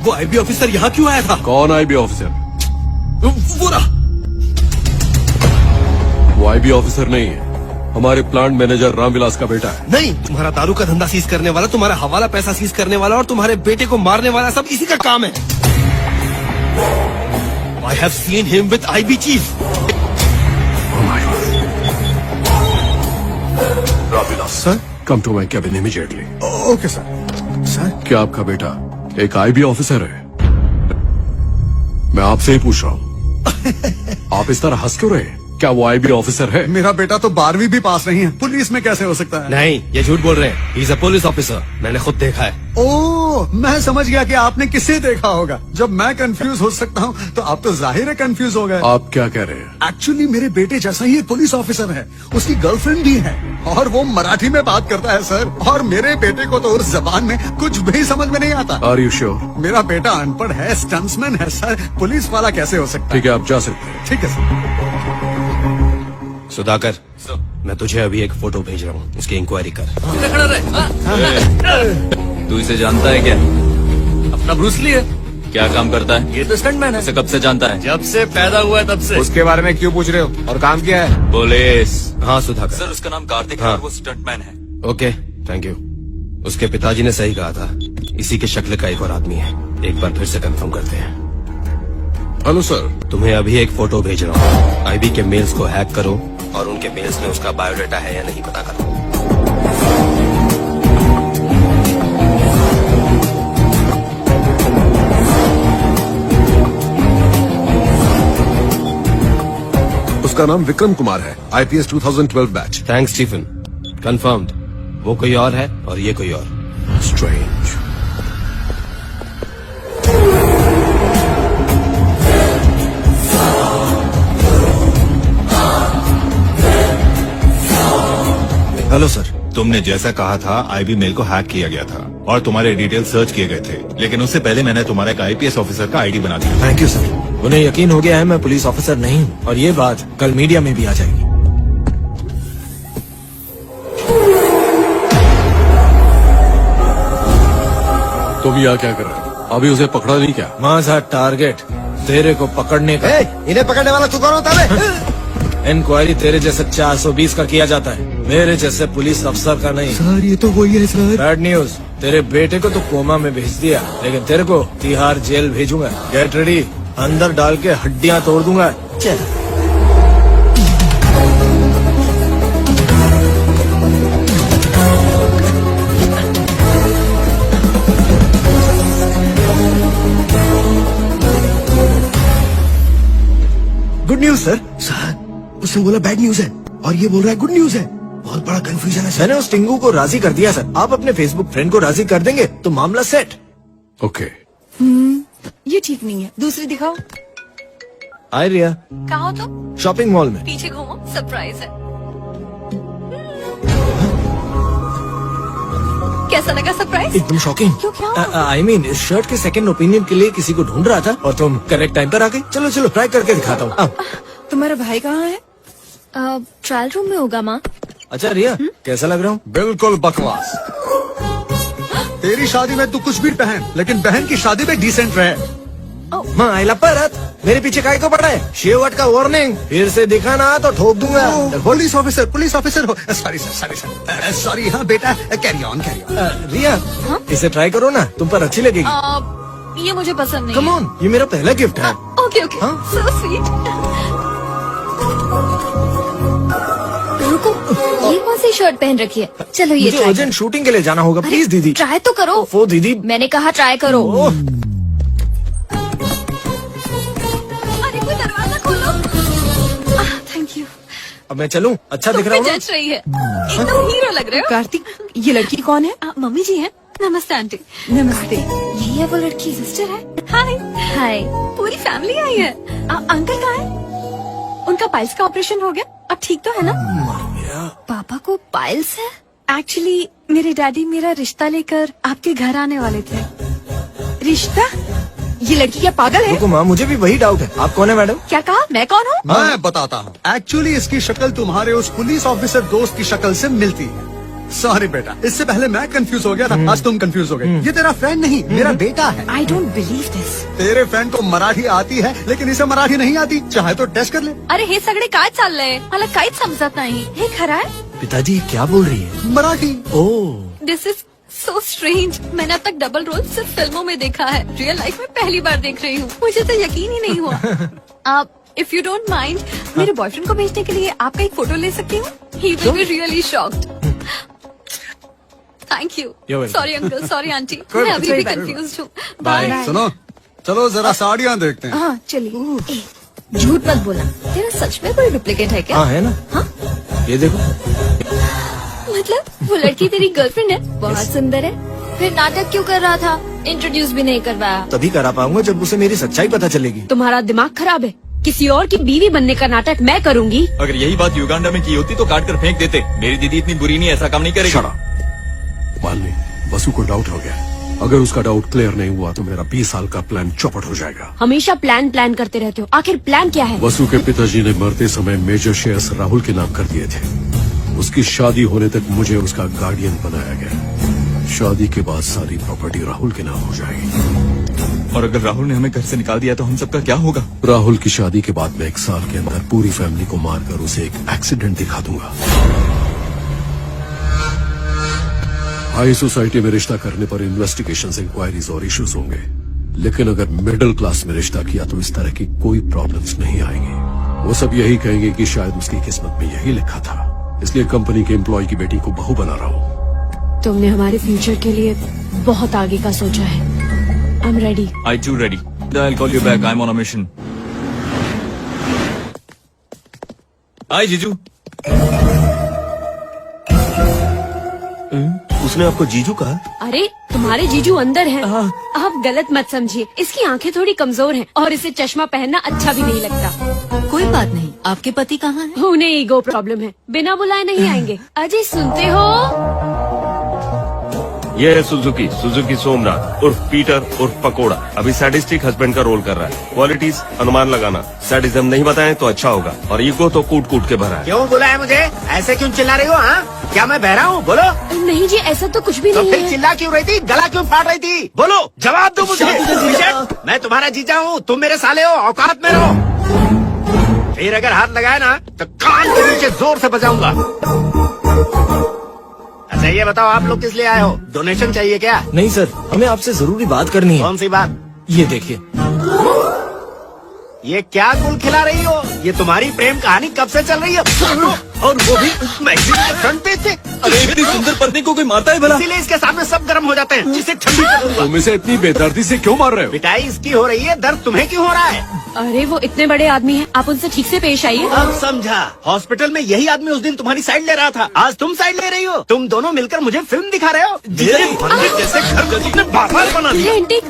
वो IB officer यहाँ क्यों आया था? कौन आईबी ऑफिसर? वो रहा। वो आईबी ऑफिसर नहीं है, हमारे प्लांट मैनेजर रामविलास का बेटा है। नहीं, तुम्हारा दारू का धंधा सीज करने वाला, तुम्हारा हवाला पैसा सीज करने वाला और तुम्हारे बेटे को मारने वाला सब इसी का काम है। I have seen him with IB chief. Ramvilas sir, come to my cabin immediately. Okay sir. Sir क्या आपका बेटा एक आईबी ऑफिसर है? मैं आपसे ही पूछ रहा हूँ। आप इस तरह हंस क्यों रहे? क्या वो आईबी ऑफिसर है? मेरा बेटा तो 12वीं भी पास नहीं है, पुलिस में कैसे हो सकता है? नहीं, ये झूठ बोल रहे हैं। He is a police officer. मैंने खुद देखा है। ओह, मैं समझ गया कि आपने किसे देखा होगा। जब मैं कंफ्यूज हो सकता हूँ तो आप तो जाहिर है कंफ्यूज हो गए। आप क्या कह रहे हैं? एक्चुअली मेरे बेटे जैसा ही एक पुलिस ऑफिसर है, उसकी गर्लफ्रेंड भी है और वो मराठी में बात करता है सर। और मेरे बेटे को तो उस जबान में कुछ भी समझ में नहीं आता। Are you sure? मेरा बेटा अनपढ़ है, स्टंट्समैन है सर, पुलिस वाला कैसे हो सकता है? ठीक है, आप जा सकते हैं। ठीक है सर। सुधाकर, मैं तुझे अभी एक फोटो भेज रहा हूँ, उसकी इंक्वायरी कर। तू इसे जानता है क्या? अपना ब्रूस ली है। क्या काम करता है? ये तो स्टंटमैन है। इसे कब से जानता है? जब से पैदा हुआ है तब से। उसके बारे में क्यों पूछ रहे हो? और काम क्या है? पुलिस। हाँ सुधाकर। सर, उसका नाम कार्तिक है हाँ। और वो स्टंटमैन है। Okay, thank you. उसके पिताजी ने सही कहा था, इसी के शक्ल का एक और आदमी है। एक बार फिर से कंफर्म करते हैं। हेलो सर, तुम्हें अभी एक फोटो भेज रहा हूँ। आईबी के मेल्स को हैक करो और उनके मेल्स में उसका बायोडाटा है या नहीं पता करो। उसका नाम विक्रम कुमार है, IPS 2012 बैच। Thanks Stephen, confirmed. वो कोई और है और ये कोई और। स्ट्रेंज। Hello sir. तुमने जैसा कहा था आईबी मेल को हैक किया गया था और तुम्हारे डिटेल सर्च किए गए थे, लेकिन उससे पहले मैंने तुम्हारा एक IPS ऑफिसर का आईडी बना दिया। Thank you sir. उन्हें यकीन हो गया है मैं पुलिस ऑफिसर नहीं हूँ और ये बात कल मीडिया में भी आ जाएगी। तुम यहाँ क्या कर रहे हो? अभी उसे पकड़ा नहीं क्या? माजा टारगेट तेरे को पकड़ने का। इन्हें पकड़ने वाला तू कौन होता है? इंक्वायरी तेरे जैसे 420 का किया जाता है, मेरे जैसे पुलिस अफसर का नहीं। सर ये तो वही है सर। बैड न्यूज, तेरे बेटे को तो कोमा में भेज दिया, लेकिन तेरे को तिहाड़ जेल भेजूंगा। गेट रेडी, अंदर डाल के हड्डियां तोड़ दूंगा। चल। Good news sir. सर उसने बोला बैड न्यूज है और ये बोल रहा है गुड न्यूज है। बहुत बड़ा कंफ्यूजन है सर। मैंने उस टिंगू को राजी कर दिया सर। आप अपने फेसबुक फ्रेंड को राजी कर देंगे तो मामला सेट। ओके। ये ठीक नहीं है, दूसरी दिखाओ। हाय रिया। कहाँ हो तुम? शॉपिंग मॉल में। पीछे घूमो, सरप्राइज है। कैसा लगा सरप्राइज? एकदम शॉकिंग। क्यों, क्या? आई मीन इस शर्ट के सेकंड ओपिनियन के लिए किसी को ढूंढ रहा था और तुम करेक्ट टाइम पर आ गई। चलो चलो ट्राई करके दिखाता हूँ। तुम्हारा भाई कहाँ है? ट्रायल रूम में होगा माँ। अच्छा रिया, कैसा लग रहा हूँ? बिल्कुल बकवास। तेरी शादी में तू कुछ भी पहन, लेकिन बहन की शादी में डिसेंट रहे। माँ आई लव परत, मेरे पीछे काय को पड़ा है? शेवट का वार्निंग, फिर से दिखा ना तो ठोक दूंगा। पुलिस ऑफिसर हो। Sorry sir. सॉरी। हाँ बेटा, कैरी ऑन। रिया, इसे ट्राई करो ना, तुम पर अच्छी लगेगी। ये मुझे पसंद नहीं कम ऑन, ये मेरा पहला गिफ्ट है। Okay okay, so sweet. रुको, ये कौन सी शर्ट पहन रखी है? चलो ये मुझे ट्राई अर्जेंट शूटिंग के लिए जाना होगा, प्लीज दीदी। ट्राई तो करो। वो दीदी, मैंने कहा ट्राई करो। अरे कोई दरवाजा खोलो। Thank you. अब मैं चलूं? अच्छा दिख रहा हूँ ना? जच रही है, एकदम हीरो लग रहे हो। कार्तिक, ये लड़की कौन है? मम्मी जी हैं। नमस्ते आंटी। नमस्ते। यही है वो लड़की? सिस्टर है। हाय हाय। पूरी फैमिली आई है। अंकल कहाँ है? उनका पाइल्स का ऑपरेशन हो गया, अब ठीक तो है ना? पापा को पाइल्स है? एक्चुअली मेरे डैडी मेरा रिश्ता लेकर आपके घर आने वाले थे। रिश्ता? ये लड़की क्या पागल है? रुको माँ, मुझे भी वही डाउट है। आप कौन है मैडम? क्या कहा? मैं कौन हूँ? मैं बताता हूँ। एक्चुअली इसकी शक्ल तुम्हारे उस पुलिस ऑफिसर दोस्त की शक्ल से मिलती है। सॉरी बेटा, इससे पहले मैं कंफ्यूज हो गया था, आज तुम कंफ्यूज हो गए। ये तेरा फ्रेंड नहीं, मेरा बेटा है। I don't believe this. तेरे फ्रेंड को मराठी आती है, लेकिन इसे मराठी नहीं आती। चाहे तो टेस्ट कर ले। अरे हे सगळे काय चाललंय मला काहीच समजत नाही हे खरं आहे पिताजी क्या बोल रही है? Marathi. Oh this is so strange. मैंने अब तक डबल रोल सिर्फ फिल्मों में देखा है, रियल लाइफ में पहली बार देख रही हूँ। मुझे तो यकीन ही नहीं हुआ। आप इफ यू डोंट माइंड मेरे बॉयफ्रेंड को भेजने के लिए आपका एक फोटो ले सकती हूँ? He will be really shocked. Thank You're you. welcome. Sorry uncle, sorry aunty, कोई मैं बात अभी नहीं, भी कोई कंफ्यूज हूँ। Bye. बाय। सुनो, चलो जरा साड़ियाँ देखते हैं। हाँ चलिए। झूठ मत बोला, तेरा सच में कोई डुप्लीकेट है क्या? हाँ है ना। हाँ? ये देखो। मतलब वो लड़की तेरी गर्लफ्रेंड है? बहुत सुंदर है। फिर नाटक क्यों कर रहा था? इंट्रोड्यूस भी नहीं करवाया। तभी करा पाऊंगा जब उसे मेरी सच्चाई पता चलेगी। तुम्हारा दिमाग खराब है। किसी और की बीवी बनने का नाटक मैं करूंगी। अगर यही बात युगांडा में की होती तो काट कर फेंक देते। मेरी दीदी इतनी बुरी नहीं, ऐसा काम नहीं करेगी। मालनी, वसु को डाउट हो गया। अगर उसका डाउट क्लियर नहीं हुआ तो मेरा 20 साल का प्लान चौपट हो जाएगा। हमेशा प्लान करते रहते हो, आखिर प्लान क्या है? वसु के पिताजी ने मरते समय मेजर शेयर्स राहुल के नाम कर दिए थे। उसकी शादी होने तक मुझे उसका गार्डियन बनाया गया। शादी के बाद सारी प्रॉपर्टी राहुल के नाम हो जाएगी। और अगर राहुल ने हमें घर से निकाल दिया तो हम सबका क्या होगा? राहुल की शादी के बाद मैं 1 साल के अंदर पूरी फैमिली को मारकर उसे एक एक्सीडेंट दिखा दूंगा। हाई सोसाइटी में रिश्ता करने पर इन्वेस्टिगेशंस, इंक्वायरीज और इश्यूज होंगे, लेकिन अगर मिडिल क्लास में रिश्ता किया तो इस तरह की कोई प्रॉब्लम्स नहीं आएंगी। वो सब यही कहेंगे कि शायद उसकी किस्मत में यही लिखा था, इसलिए कंपनी के एम्प्लॉय की बेटी को बहू बना रहा हूँ। तुमने हमारे फ्यूचर के लिए बहुत आगे का सोचा है। I am ready. I too ready. I'll call you back. I'm on a mission. Hi जीजू। उसने आपको जीजू कहा? अरे तुम्हारे जीजू अंदर हैं। आप गलत मत समझिए, इसकी आंखें थोड़ी कमजोर हैं और इसे चश्मा पहनना अच्छा भी नहीं लगता। कोई बात नहीं, आपके पति कहाँ है? उन्हें ईगो प्रॉब्लम है, बिना बुलाए नहीं आएंगे। अजय सुनते हो? ये है सुजुकी सोमनाथ उर्फ पीटर उर्फ पकोड़ा। अभी सैडिस्टिक हस्बैंड का रोल कर रहा है। क्वालिटीज अनुमान लगाना, सैडिज्म नहीं बताएं तो अच्छा होगा, और ईगो तो कूट कूट के भरा है। क्यों बुलाया मुझे? ऐसे क्यों चिल्ला रही हो? हाँ, क्या मैं बहरा हूँ? बोलो। नहीं जी, ऐसा तो कुछ भी तो नहीं फिर है। चिल्ला क्यों रही थी? गला क्यों फाड़ रही थी? बोलो, जवाब दो मुझे। मैं तुम्हारा जीजा हूँ, तुम मेरे साले हो, औकात में रहो। फिर अगर हाथ लगाए ना तो कान के नीचे जोर से बजाऊंगा। अच्छा ये बताओ, आप लोग किस लिए आए हो? डोनेशन चाहिए क्या? नहीं सर, हमें आपसे जरूरी बात करनी है। कौन सी बात? ये देखिए। ये क्या गुल खिला रही हो? ये तुम्हारी प्रेम कहानी कब से चल रही है? और वो भी मैगजीन के फ्रंट पेज पे। अरे इतनी सुंदर पत्नी को कोई मारता है भला? इसीलिए इसके सामने सब गर्म हो जाते हैं, जिसे ठंडी कर दूंगा। तुम इसे इतनी बेदर्दी से क्यों मार रहे हो? पिटाई इसकी हो रही है, दर्द तुम्हें क्यों हो रहा है? अरे वो इतने बड़े आदमी हैं, आप उनसे ठीक से पेश आइए। अब समझा। हॉस्पिटल में यही आदमी उस दिन तुम्हारी साइड ले रहा था, आज तुम साइड ले रही हो। तुम दोनों मिलकर मुझे फिल्म दिखा रहे हो। मेरे मंदिर जैसे घर को तुमने बाजार बना दिया। ये आंटी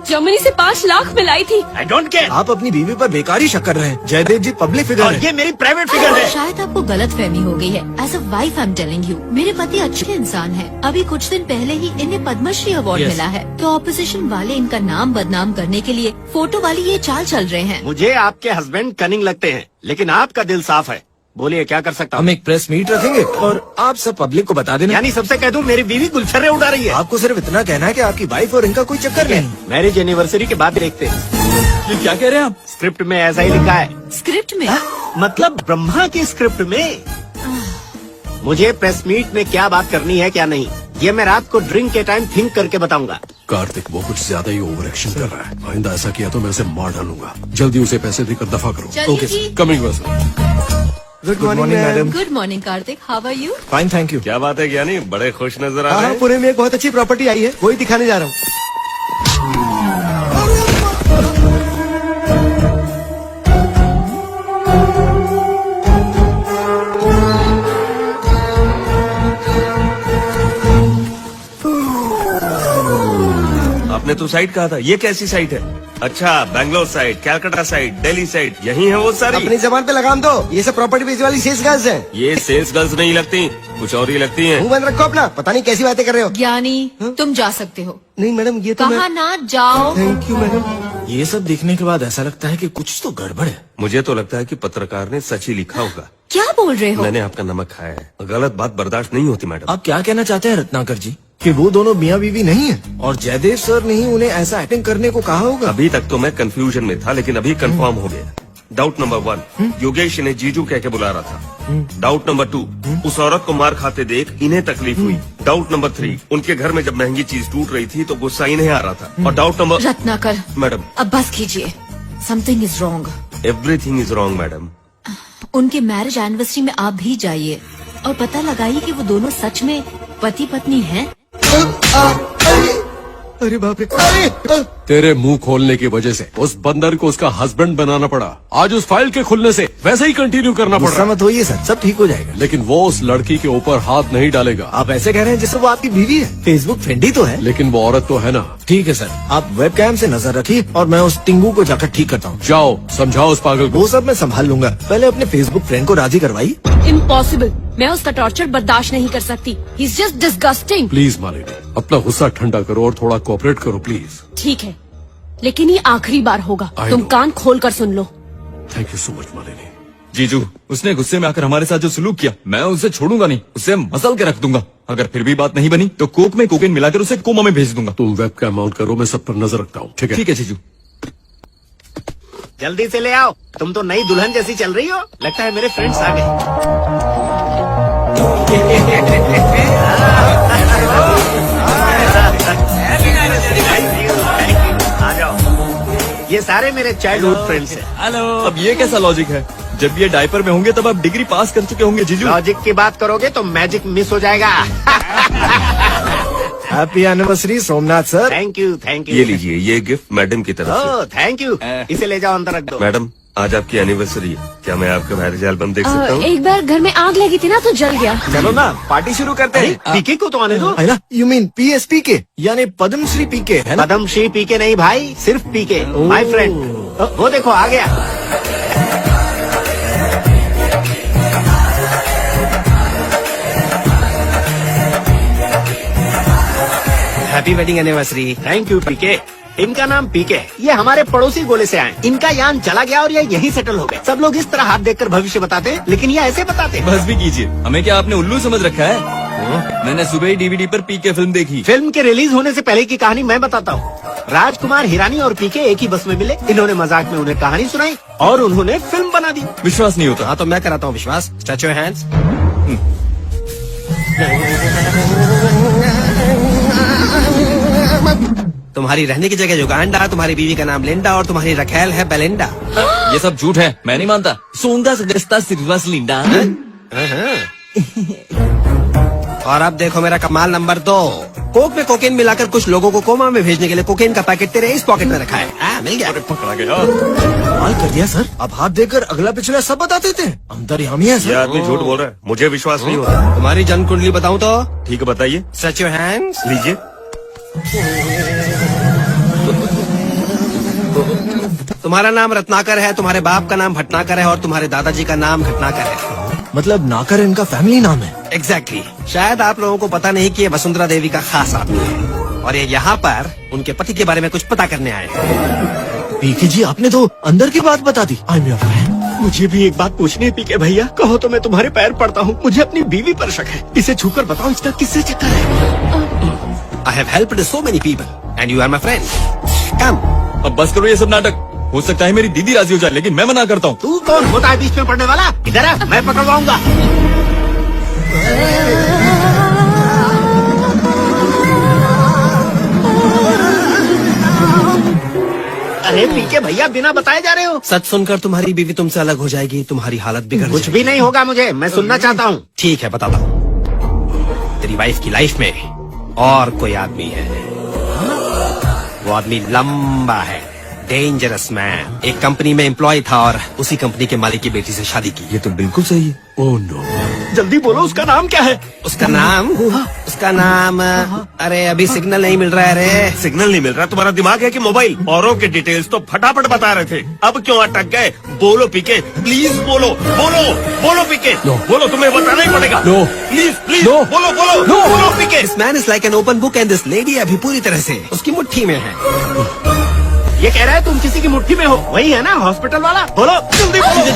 जर्मनी से 5 लाख मिलाई थी। I don't care. आप अपनी बीवी पर बेकार ही शक कर रहे हैं। जयदेव जी पब्लिक फिगर और है। ये मेरी प्राइवेट फिगर है। शायद आपको गलत फहमी हो गई है। As a wife I am telling you, मेरे पति अच्छे इंसान हैं। अभी कुछ दिन पहले ही इन्हें पद्मश्री अवार्ड Yes. मिला है, तो ऑपोजिशन वाले इनका नाम बदनाम करने के लिए फोटो वाली ये चाल चल रहे हैं। मुझे आपके हस्बैंड कनिंग लगते हैं, लेकिन आपका दिल साफ है। बोलिए क्या कर सकता हम हूँ? एक प्रेस मीट रखेंगे और आप सब पब्लिक को बता देना। यानी सबसे कह दूं मेरी बीवी गुलछर्रे उड़ा रही है। आपको सिर्फ इतना कहना है कि आपकी वाइफ और इनका कोई चक्कर नहीं। मैरिज एनिवर्सरी के बाद देखते हैं। ये क्या कह रहे हैं आप? स्क्रिप्ट में ऐसा ही लिखा है। स्क्रिप्ट में? मतलब ब्रह्मा की स्क्रिप्ट में। मुझे प्रेस मीट में क्या बात करनी है क्या नहीं, ये मैं रात को ड्रिंक के टाइम थिंक करके बताऊंगा। कार्तिक वो कुछ ज्यादा ही ओवर एक्शन कर रहा है। आइंदा ऐसा किया तो मैं उसे मार डालूंगा। जल्दी उसे पैसे देकर दफा करो। चलिए जी। Coming Vasu. Good morning madam. Good morning Karthik, how are you? Fine thank you. क्या बात है ज्ञानी, बड़े खुश नजर आ रहे हैं। पुणे में एक बहुत अच्छी प्रॉपर्टी आई है, वही दिखाने जा रहा हूँ। आपने तो साइट कहा था, ये कैसी साइट है? अच्छा, Bangalore side, Calcutta side, Delhi side, यही है वो सारी। अपनी जबान पे लगाम दो, ये सब प्रॉपर्टी बेचने वाली सेल्स गर्ल्स हैं। ये सेल्स गर्ल्स नहीं लगती, कुछ और ही लगती हैं। मुंह बंद रखो अपना, पता नहीं कैसी बातें कर रहे हो। ज्ञानी तुम जा सकते हो। नहीं मैडम, ये तो कहा ना जाओ। Thank you madam. ये सब देखने के बाद ऐसा लगता है कि कुछ तो गड़बड़ है। मुझे तो लगता है कि पत्रकार ने सच ही लिखा होगा। क्या बोल रहे हो? मैंने आपका नमक खाया है, गलत बात बर्दाश्त नहीं होती मैडम। आप क्या कहना चाहते हैं रत्नाकर जी कि वो दोनों मियाँ बीवी नहीं है और जयदेव सर ने ही उन्हें ऐसा एक्टिंग करने को कहा होगा? अभी तक तो मैं कंफ्यूजन में था, लेकिन अभी कंफर्म हो गया। डाउट नंबर 1, योगेश इन्हें जीजू कह के बुला रहा था। डाउट नंबर 2, उस औरत को मार खाते देख इन्हें तकलीफ हुई। डाउट नंबर 3, उनके घर में जब महंगी चीज टूट रही थी तो गुस्सा इन्हें आ रहा था। और डाउट नंबर रत्नाकर मैडम, अब बस कीजिए। Something is wrong. Everything is wrong madam. उनके मैरिज एनिवर्सरी में आप भी जाइए और पता लगाइए कि वो दोनों सच में पति पत्नी हैं। अरे बाप रे, तेरे मुंह खोलने की वजह से उस बंदर को उसका हस्बैंड बनाना पड़ा। आज उस फाइल के खुलने से वैसे ही कंटिन्यू करना पड़ गुस्सा रहा है। मत होइए सर, सब ठीक हो जाएगा। लेकिन वो उस लड़की के ऊपर हाथ नहीं डालेगा। आप ऐसे कह रहे हैं जैसे वो आपकी बीवी है। फेसबुक फ्रेंड ही तो है। लेकिन वो औरत तो है ना। ठीक है सर, आप वेबकैम से नजर रखिए और मैं उस टिंगू को जाकर ठीक करता हूँ। जाओ समझाओ उस पागल को। वो सब मैं संभाल लूंगा, पहले अपने फेसबुक फ्रेंड को राजी करवाई। इम्पॉसिबल, मैं उसका टॉर्चर बर्दाश्त नहीं कर सकती। He is just disgusting. Please Malini, अपना गुस्सा ठंडा करो और थोड़ा कोऑपरेट करो प्लीज। ठीक है, लेकिन ये आखिरी बार होगा। I तुम know. कान खोल कर सुन लो। Thank you so much Malini. जीजू, उसने गुस्से में आकर हमारे साथ जो सलूक किया, मैं उसे छोड़ूंगा नहीं, उसे मसल के रख दूंगा। अगर फिर भी बात नहीं बनी तो कोक में कोकेन मिलाकर उसे कोमा में भेज दूंगा। तुम वेबकैम माउंट करो, मैं सब पर नजर रखता हूँ। ठीक है? ठीक है जीजू। जल्दी से ले आओ, तुम तो नई दुल्हन जैसी चल रही हो। लगता है मेरे फ्रेंड्स आ गए। आ जाओ, ये सारे मेरे चाइल्डहुड फ्रेंड्स हैं। हेलो। अब ये कैसा लॉजिक है? जब ये डायपर में होंगे तब आप डिग्री पास कर चुके होंगे जीजू। लॉजिक की बात करोगे तो मैजिक मिस हो जाएगा। Happy anniversary Somnath sir. Thank you, thank you. ये लीजिए, ये गिफ्ट मैडम की तरफ ओह थैंक यू, इसे ले जाओ अंदर रख दो। से। मैडम, आज आपकी एनिवर्सरी है, क्या मैं आपका मैरिज एल्बम देख सकता हूँ? एक बार घर में आग लगी थी ना तो जल गया। चलो ना पार्टी शुरू करते हैं। पीके को तो आने दो। है ना? यू मीन PSP के यानी पद्मश्री पीके है ना? पद्मश्री पीके नहीं भाई, सिर्फ पीके। माय फ्रेंड, वो देखो आ गया। Happy wedding anniversary. Thank you PK. इनका नाम पीके, ये हमारे पड़ोसी गोले से आए। इनका यान चला गया और ये यहीं सेटल हो गए। सब लोग इस तरह हाथ देखकर भविष्य बताते, लेकिन ये ऐसे बताते। बस भी कीजिए, हमें क्या आपने उल्लू समझ रखा है? मैंने सुबह ही DVD पर पीके फिल्म देखी। फिल्म के रिलीज होने से पहले की कहानी मैं बताता हूँ। राजकुमार हिरानी और पीके एक ही बस में मिले। इन्होंने मजाक में उन्हें कहानी सुनाई और उन्होंने फिल्म बना दी। विश्वास नहीं होता। हाँ तो मैं कराता हूँ विश्वास। Stretch your hands. तुम्हारी रहने की जगह युगांडा, तुम्हारी बीवी का नाम लिंडा और तुम्हारी रखेल है बेलिंडा। ये सब झूठ है, मैं नहीं मानता। सोंदा सगस्ता सिर्वास लिंडा। और अब देखो मेरा कमाल नंबर 2। कोक में कोकेन मिलाकर कुछ लोगों को कोमा में भेजने के लिए कोकेन का पैकेट तेरे इस पॉकेट में रखा है। मिल गया। पकड़ा गया। कमाल कर दिया सर, अब हाथ देकर अगला पिछला सब बता देते हैं। अंतर्यामी है ये सर। आदमी झूठ बोल रहा है, मुझे विश्वास नहीं होता। तुम्हारी जन्म कुंडली बताऊं तो? ठीक है, बताइए। Stretch your hands. लीजिए। तुम्हारा नाम रत्नाकर है, तुम्हारे बाप का नाम भटनाकर है और तुम्हारे दादाजी का नाम घटनाकर है। मतलब नाकर इनका फैमिली नाम है। एग्जैक्टली। शायद आप लोगों को पता नहीं कि ये वसुंधरा देवी का खास आदमी है और ये यहाँ पर उनके पति के बारे में कुछ पता करने आए हैं। पीके जी आपने तो अंदर की बात बता दी। I am your fan. मुझे भी एक बात पूछनी है पीके भैया। कहो तो मैं तुम्हारे पैर पड़ता हूँ। मुझे अपनी बीवी पर शक है, इसे छूकर बताओ इसका किससे चक्कर है। I have helped so many people and you are my friend. Come. अब बस करो ये सब नाटक। हो सकता है मेरी दीदी राजी हो जाए, लेकिन मैं मना करता हूँ। तू कौन होता है बीच में पड़ने वाला? इधर है, मैं पकड़वाऊंगा। अरे पीके भैया बिना बताए जा रहे हो। सच सुनकर तुम्हारी बीवी तुमसे अलग हो जाएगी, तुम्हारी हालत बिगड़ कुछ भी नहीं होगा मुझे, मैं सुनना चाहता हूँ। ठीक है बताता हूँ। तेरी वाइफ की लाइफ में और कोई आदमी है। वो आदमी लंबा है, डेंजरस मैन। एक कंपनी में एम्प्लॉय था और उसी कंपनी के मालिक की बेटी से शादी की। ये तो बिल्कुल सही है। ओह नो, जल्दी बोलो, उसका नाम क्या है? उसका नाम अरे अभी सिग्नल नहीं मिल रहा है रे। सिग्नल नहीं मिल रहा, तुम्हारा दिमाग है कि मोबाइल? औरों के डिटेल्स तो फटाफट बता रहे थे, अब क्यों अटक गए? बोलो पीके, प्लीज बोलो, बोलो पीके, बोलो, तुम्हें बताना ही पड़ेगा। प्लीज बोलो PK. This man is like an open book and this lady अभी पूरी तरह से उसकी मुट्ठी में है। ये कह रहा है तुम किसी की मुट्ठी में हो, वही है ना हॉस्पिटल वाला? बोलो जल्दी बोलो।